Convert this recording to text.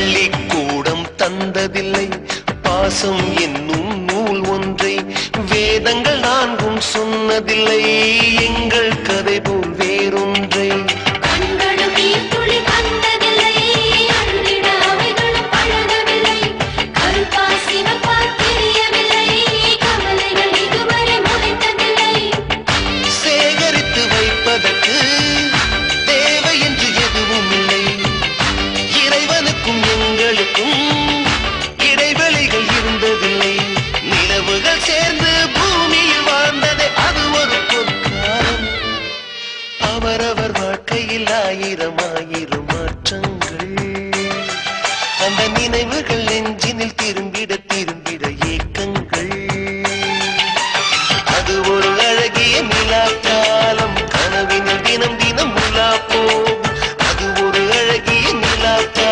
பள்ளிக்கூடம் தந்ததில்லை பாசம் என்னும் நூல் ஒன்றை, வேதங்கள் நான்கும் சொன்னதில்லை எங்கள் கதை போல் வேறொன்றை. சேகரித்து வைப்பதற்கு தேவை என்று எதுவும் இல்லை. இறைவனுக்கும் எங்களுக்கும் இடைவெளிகள் இருந்ததில்லை. நிலவுகள் சேர்ந்து பூமியில் வாழ்ந்ததே அது ஒரு பொற்காலம். அவரவர் வாழ்க்கையில் ஆயிரம் ஆயிரம் மாற்றங்கள், அந்த நினைவுகள்